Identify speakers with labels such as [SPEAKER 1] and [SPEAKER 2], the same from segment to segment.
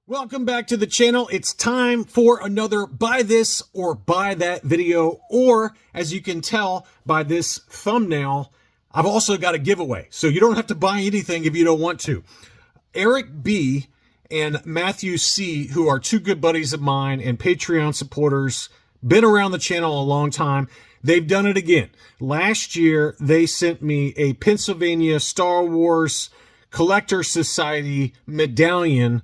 [SPEAKER 1] Welcome back to the channel. It's time for another buy this or buy that video, or as you can tell by this thumbnail, I've also got a giveaway. So you don't have to buy anything if you don't want to. Eric B and Matthew C, who are two good buddies of mine and Patreon supporters, been around the channel a long time. They've done it again. Last year, they sent me a Pennsylvania Star Wars Collector Society medallion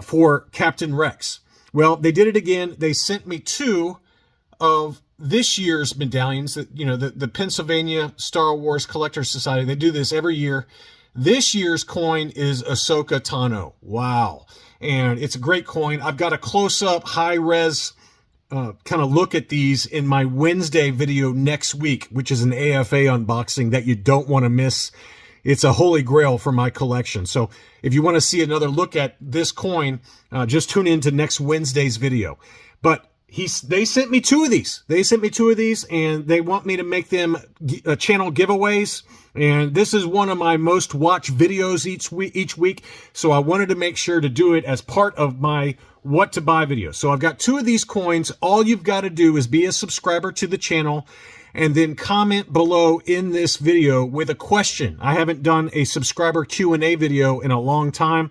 [SPEAKER 1] for Captain Rex. Well, they did it again. They sent me two of this year's medallions, that the Pennsylvania Star Wars Collector Society. They do this every year. This year's coin is Ahsoka Tano. Wow. And it's a great coin. I've got a close-up, high-res kind of look at these in my Wednesday video next week, which is an AFA unboxing that you don't want to miss. It's a holy grail for my collection. So if you want to see another look at this coin, just tune in to next Wednesday's video. But they sent me two of these. They sent me two of these, and they want me to make them channel giveaways. And this is one of my most watched videos each week. So I wanted to make sure to do it as part of my what to buy video. So I've got two of these coins. All you've got to do is be a subscriber to the channel and then comment below in this video with a question. I haven't done a subscriber Q&A video in a long time.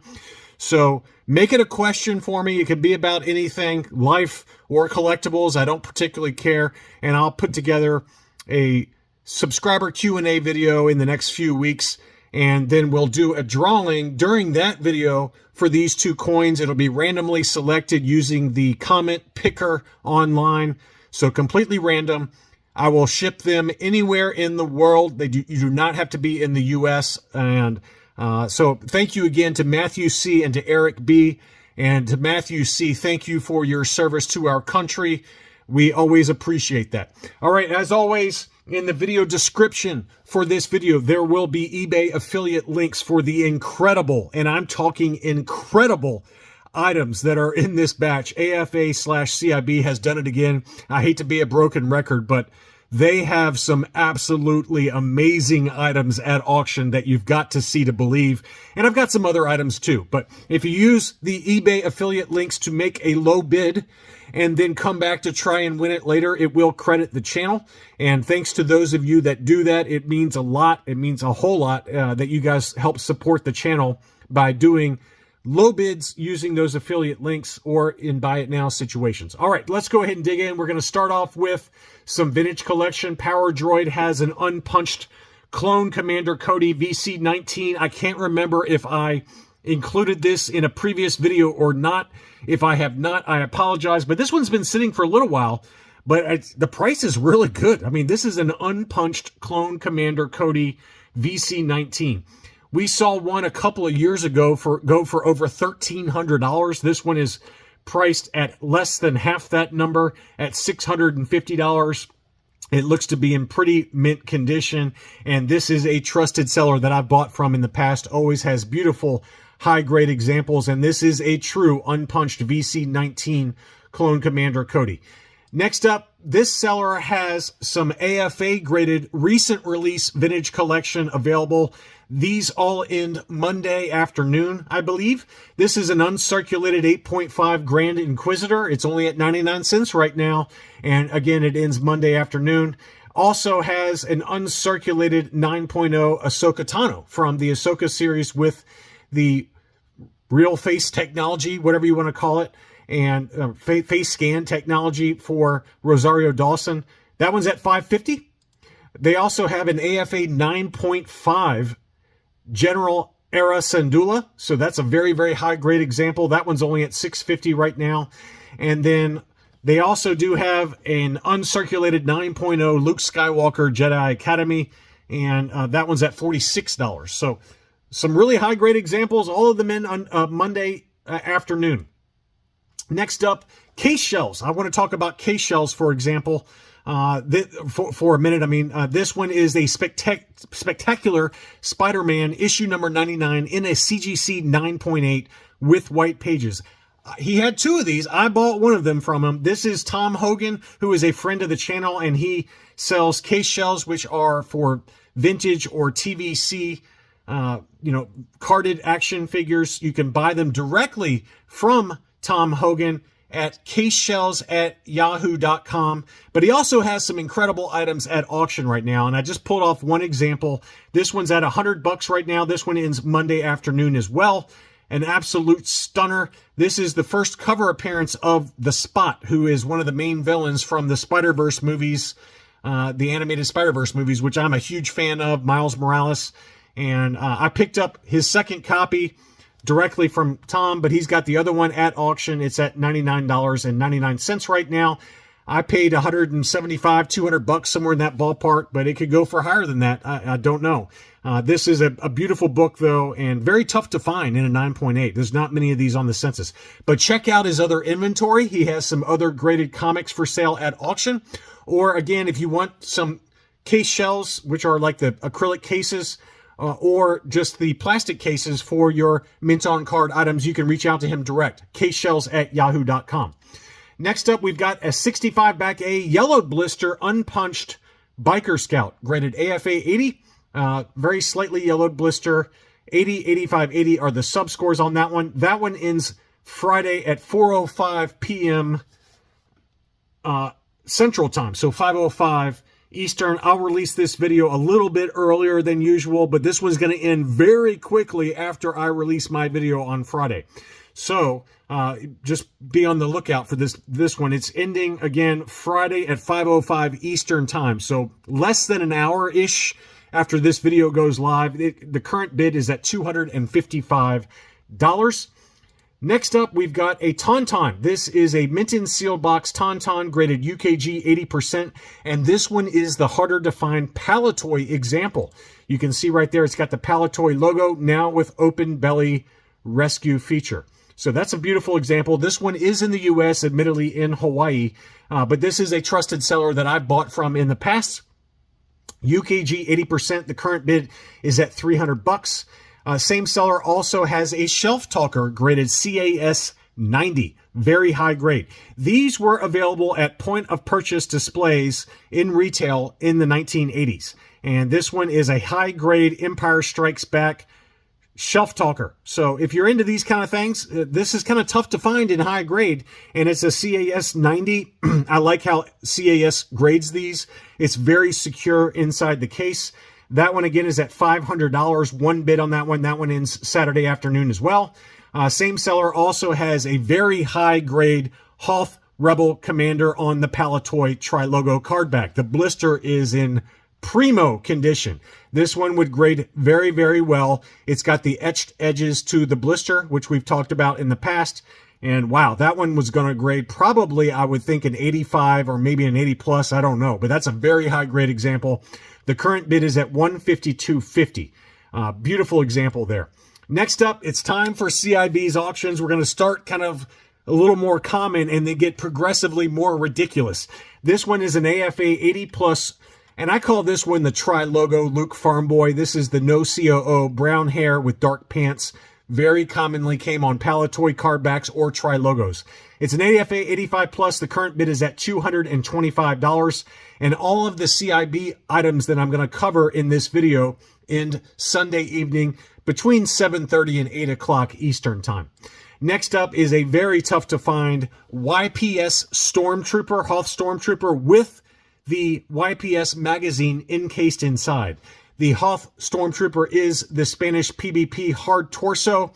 [SPEAKER 1] So make it a question for me. It can be about anything, life or collectibles. I don't particularly care. And I'll put together a subscriber Q&A video in the next few weeks. And then we'll do a drawing during that video for these two coins. It'll be randomly selected using the comment picker online. So completely random. I will ship them anywhere in the world. You do not have to be in the U.S. And so thank you again to Matthew C. and to Eric B. And to Matthew C., thank you for your service to our country. We always appreciate that. All right, as always, in the video description for this video, there will be eBay affiliate links for the incredible, and I'm talking incredible, items that are in this batch. AFA/CIB has done it again. I hate to be a broken record, but they have some absolutely amazing items at auction that you've got to see to believe. And I've got some other items too. But if you use the eBay affiliate links to make a low bid and then come back to try and win it later, it will credit the channel. And thanks to those of you that do that, it means a lot. It means a whole lot that you guys help support the channel by doing low bids using those affiliate links or in buy it now situations. All right, let's go ahead and dig in. We're going to start off with some vintage collection. Power Droid has an unpunched Clone Commander Cody VC19. I can't remember if I included this in a previous video or not. If I have not, I apologize. But this one's been sitting for a little while, but the price is really good. I mean, this is an unpunched Clone Commander Cody VC19. We saw one a couple of years ago go for over $1,300. This one is priced at less than half that number at $650. It looks to be in pretty mint condition, and this is a trusted seller that I've bought from in the past. Always has beautiful high-grade examples, and this is a true unpunched VC19 Clone Commander Cody. Next up, this seller has some AFA-graded recent release vintage collection available. These all end Monday afternoon, I believe. This is an uncirculated 8.5 Grand Inquisitor. It's only at 99 cents right now. And again, it ends Monday afternoon. Also has an uncirculated 9.0 Ahsoka Tano from the Ahsoka series with the real face technology, whatever you want to call it, and face scan technology for Rosario Dawson. That one's at $550. They also have an AFA 9.5 General Era Syndulla. So that's a very, very high grade example. That one's only at $650 right now. And then they also do have an uncirculated 9.0 Luke Skywalker Jedi Academy. And that one's at $46. So some really high grade examples, all of them in on Monday afternoon. Next up, case shells. I want to talk about case shells, for example, for a minute. I mean, this one is a spectacular Spider-Man issue number 99 in a CGC 9.8 with white pages. He had two of these. I bought one of them from him. This is Tom Hogan, who is a friend of the channel, and he sells case shells, which are for vintage or TVC carded action figures. You can buy them directly from Tom Hogan at caseshells@yahoo.com. But he also has some incredible items at auction right now. And I just pulled off one example. This one's at $100 right now. This one ends Monday afternoon as well. An absolute stunner. This is the first cover appearance of The Spot, who is one of the main villains from the Spider-Verse movies, the animated Spider-Verse movies, which I'm a huge fan of, Miles Morales. And I picked up his second copy directly from Tom, but he's got the other one at auction. It's at $99.99 right now. I paid $175, $200, somewhere in that ballpark, but it could go for higher than that. I don't know. This is a beautiful book, though, and very tough to find in a 9.8. There's not many of these on the census. But check out his other inventory. He has some other graded comics for sale at auction. Or, again, if you want some case shells, which are like the acrylic cases, or just the plastic cases for your mint on card items, you can reach out to him direct. caseshells@yahoo.com. Next up, we've got a 65 back A yellowed blister unpunched Biker Scout, graded AFA 80. Very slightly yellowed blister. 80, 85, 80 are the sub scores on that one. That one ends Friday at 4:05 p.m. Central Time, so 5:05 Eastern. I'll release this video a little bit earlier than usual, but this one's going to end very quickly after I release my video on Friday. So just be on the lookout for this one. It's ending again Friday at 5:05 Eastern Time, so less than an hour-ish after this video goes live. The current bid is at $255. Next up, we've got a Tauntaun. This is a mint and sealed box Tauntaun, graded UKG 80%, and this one is the harder to find Palatoy example. You can see right there, it's got the Palatoy logo, now with open belly rescue feature. So that's a beautiful example. This one is in the U.S., admittedly in Hawaii, but this is a trusted seller that I've bought from in the past. UKG 80%. The current bid is at $300. Same seller also has a Shelf Talker graded CAS 90. Very high grade. These were available at point of purchase displays in retail in the 1980s. And this one is a high grade Empire Strikes Back Shelf Talker. So if you're into these kind of things, this is kind of tough to find in high grade, and it's a CAS 90. I like how CAS grades these. It's very secure inside the case. That one, again, is at $500. One bid on that one. That one ends Saturday afternoon as well. Same seller also has a very high grade Hoth Rebel Commander on the Palatoy Tri-Logo card back. The blister is in primo condition. This one would grade very, very well. It's got the etched edges to the blister, which we've talked about in the past. And wow, that one was going to grade probably, I would think, an 85 or maybe an 80 plus. I don't know, but that's a very high grade example. The current bid is at $152.50. Beautiful example there. Next up, it's time for CIB's auctions. We're going to start kind of a little more common, and they get progressively more ridiculous. This one is an AFA 80 plus. And I call this one the Tri-Logo Luke Farm Boy. This is the no COO, brown hair with dark pants. Very commonly came on Palatoy card backs or Tri-Logos. It's an AFA 85 plus. The current bid is at $225. And all of the CIB items that I'm going to cover in this video end Sunday evening between 7:30 and 8 o'clock Eastern Time. Next up is a very tough to find YPS Stormtrooper, Hoth Stormtrooper with the YPS magazine encased inside. The Hoth Stormtrooper is the Spanish PvP hard torso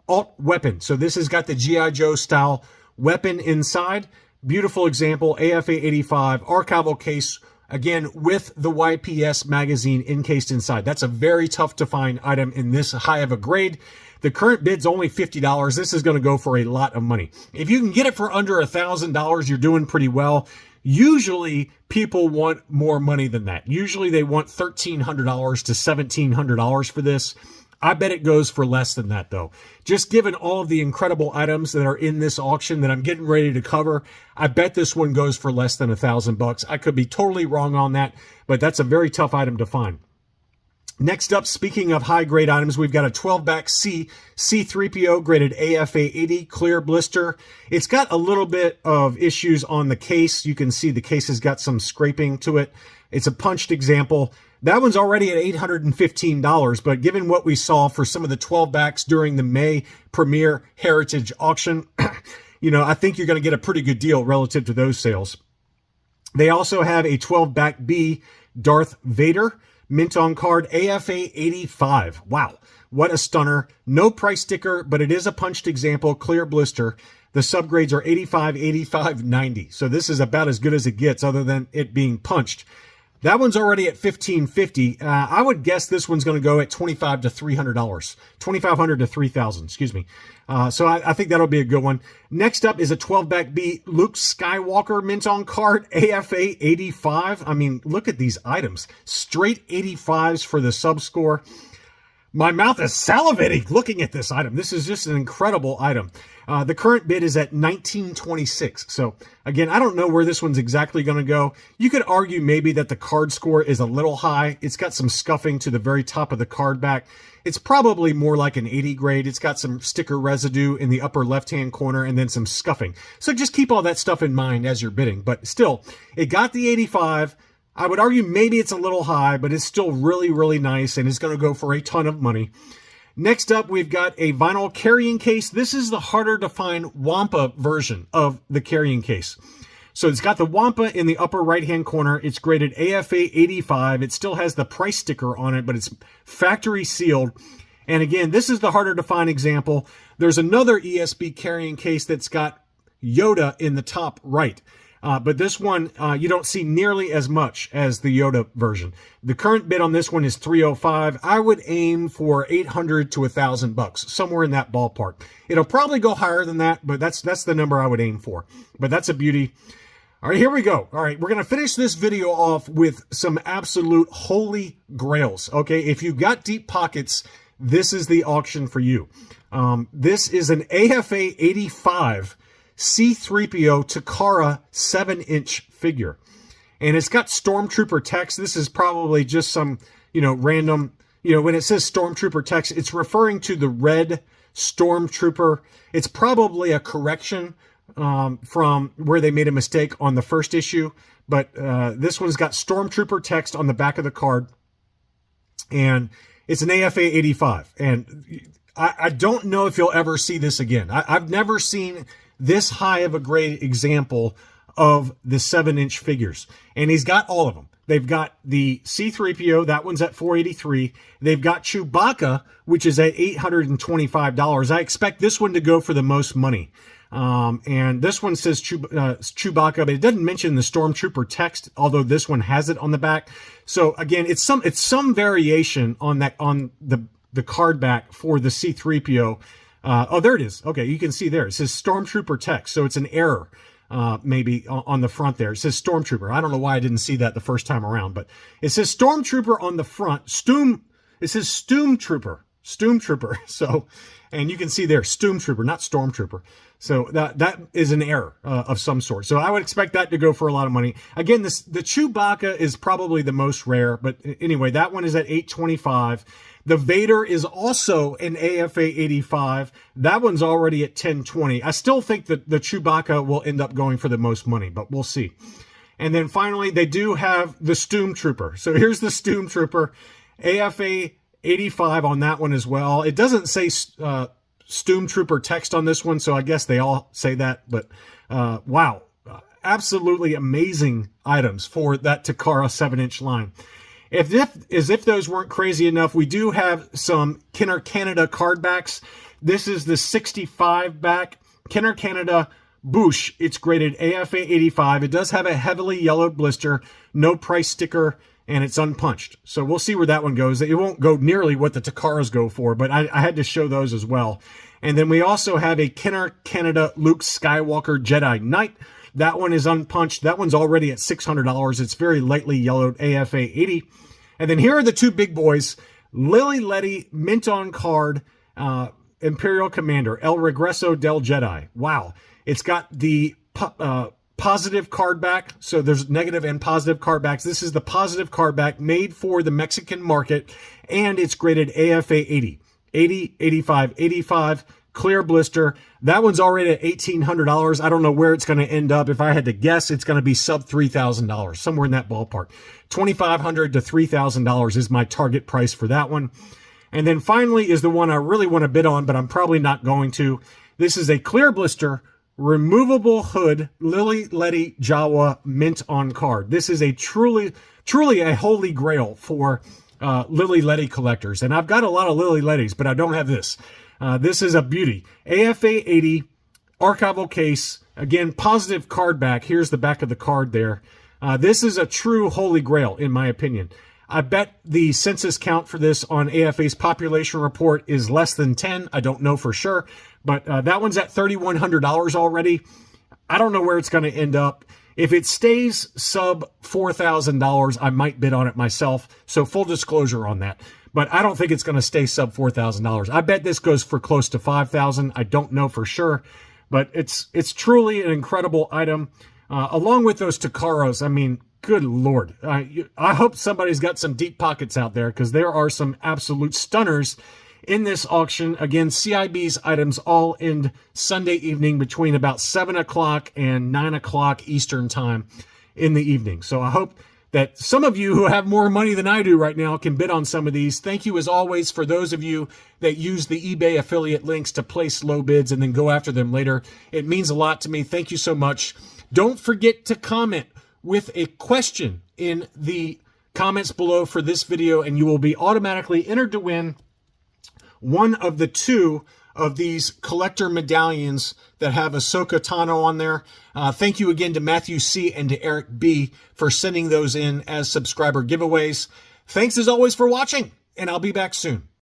[SPEAKER 1] alt weapon. So this has got the G.I. Joe style weapon inside. Beautiful example, AFA 85, archival case, again, with the YPS magazine encased inside. That's a very tough to find item in this high of a grade. The current bid's only $50. This is going to go for a lot of money. If you can get it for under $1,000, you're doing pretty well. Usually people want more money than that. Usually they want $1,300 to $1,700 for this. I bet it goes for less than that, though. Just given all of the incredible items that are in this auction that I'm getting ready to cover, I bet this one goes for less than $1,000. I could be totally wrong on that, but that's a very tough item to find. Next up, speaking of high-grade items, we've got a 12-back C3PO graded AFA 80 clear blister. It's got a little bit of issues on the case. You can see the case has got some scraping to it. It's a punched example. That one's already at $815, but given what we saw for some of the 12 backs during the May Premier Heritage auction, I think you're going to get a pretty good deal relative to those sales. They also have a 12 back B Darth Vader mint on card, AFA 85. Wow, what a stunner. No price sticker, but it is a punched example, clear blister. The subgrades are 85, 85, 90. So this is about as good as it gets other than it being punched. That one's already at $1,550. I would guess this one's going to go at $2,500 to $300, $2,500 to $3,000. Excuse me. So I think that'll be a good one. Next up is a 12-back B Luke Skywalker mint on card, AFA 85. I mean, look at these items. Straight 85s for the sub score. My mouth is salivating looking at this item. This is just an incredible item. The current bid is at $19.26. So again, I don't know where this one's exactly going to go. You could argue maybe that the card score is a little high. It's got some scuffing to the very top of the card back. It's probably more like an 80 grade. It's got some sticker residue in the upper left-hand corner and then some scuffing. So just keep all that stuff in mind as you're bidding. But still, it got the 85. I would argue maybe it's a little high, but it's still really, really nice and it's going to go for a ton of money. Next up, we've got a vinyl carrying case. This is the harder to find Wampa version of the carrying case. So it's got the Wampa in the upper right-hand corner. It's graded AFA 85. It still has the price sticker on it, but it's factory sealed. And again, this is the harder to find example. There's another ESB carrying case that's got Yoda in the top right. But this one, you don't see nearly as much as the Yoda version. The current bid on this one is $305. I would aim for $800 to $1,000, somewhere in that ballpark. It'll probably go higher than that, but that's the number I would aim for. But that's a beauty. All right, here we go. All right, we're going to finish this video off with some absolute holy grails. Okay, if you've got deep pockets, this is the auction for you. This is an AFA 85 C-3PO Takara 7-inch figure. And it's got Stormtrooper text. This is probably just some, random, when it says Stormtrooper text, it's referring to the red Stormtrooper. It's probably a correction from where they made a mistake on the first issue. But this one's got Stormtrooper text on the back of the card. And it's an AFA 85. And I don't know if you'll ever see this again. I've never seen this high of a grade example of the 7-inch figures. And he's got all of them. They've got the C-3PO, that one's at $483. They've got Chewbacca, which is at $825. I expect this one to go for the most money. And this one says Chewbacca, but it doesn't mention the Stormtrooper text, although this one has it on the back. So again, it's some variation on the card back for the C-3PO. Oh, there it is. Okay, you can see there. It says Stormtrooper text, so it's an error maybe on the front there. It says Stormtrooper. I don't know why I didn't see that the first time around, but it says Stormtrooper on the front. It says Stoomtrooper. So, and you can see there, Stoomtrooper, not Stormtrooper. So that is an error of some sort. So I would expect that to go for a lot of money. Again, the Chewbacca is probably the most rare, but anyway, that one is at $825. The Vader is also an AFA 85. That one's already at $1020. I still think that the Chewbacca will end up going for the most money, but we'll see. And then finally, they do have the Stoomtrooper. So here's the Stoomtrooper, AFA 85 on that one as well. It doesn't say Stoomtrooper text on this one, so I guess they all say that. But wow, absolutely amazing items for that Takara 7-inch line. As if those weren't crazy enough, we do have some Kenner Canada card backs. This is the 65 back Kenner Canada Boosh. It's graded AFA 85. It does have a heavily yellowed blister, no price sticker, and it's unpunched. So we'll see where that one goes. It won't go nearly what the Takaras go for, but I had to show those as well. And then we also have a Kenner Canada Luke Skywalker Jedi Knight. That one is unpunched. That one's already at $600. It's very lightly yellowed, AFA 80. And then here are the two big boys, Lily Letty mint on card, Imperial Commander, El Regreso del Jedi. Wow. It's got the positive card back. So there's negative and positive card backs. This is the positive card back made for the Mexican market, and it's graded AFA 80. 80, 85, 85. clear blister. That one's already at $1,800. I don't know where it's going to end up. If I had to guess, it's going to be sub $3,000, somewhere in that ballpark. $2,500 to $3,000 is my target price for that one. And then finally is the one I really want to bid on, but I'm probably not going to. This is a clear blister, removable hood, Lily Letty Jawa mint on card. This is a truly a holy grail for Lily Letty collectors. And I've got a lot of Lily Lettys, but I don't have this. This is a beauty. AFA 80, archival case. Again, positive card back. Here's the back of the card there. This is a true holy grail, in my opinion. I bet the census count for this on AFA's population report is less than 10. I don't know for sure, but that one's at $3,100 already. I don't know where it's going to end up. If it stays sub $4,000, I might bid on it myself. So full disclosure on that. But I don't think it's going to stay sub $4,000. I bet this goes for close to $5,000. I don't know for sure, but it's truly an incredible item. Along with those Takaros, I mean, good Lord. I hope somebody's got some deep pockets out there, because there are some absolute stunners in this auction. Again, CIB's items all end Sunday evening between about 7 o'clock and 9 o'clock Eastern time in the evening. So I hope that some of you who have more money than I do right now can bid on some of these. Thank you, as always, for those of you that use the eBay affiliate links to place low bids and then go after them later. It means a lot to me. Thank you so much. Don't forget to comment with a question in the comments below for this video, and you will be automatically entered to win one of the 2 of these collector medallions that have Ahsoka Tano on there. Thank you again to Matthew C. and to Eric B. for sending those in as subscriber giveaways. Thanks as always for watching, and I'll be back soon.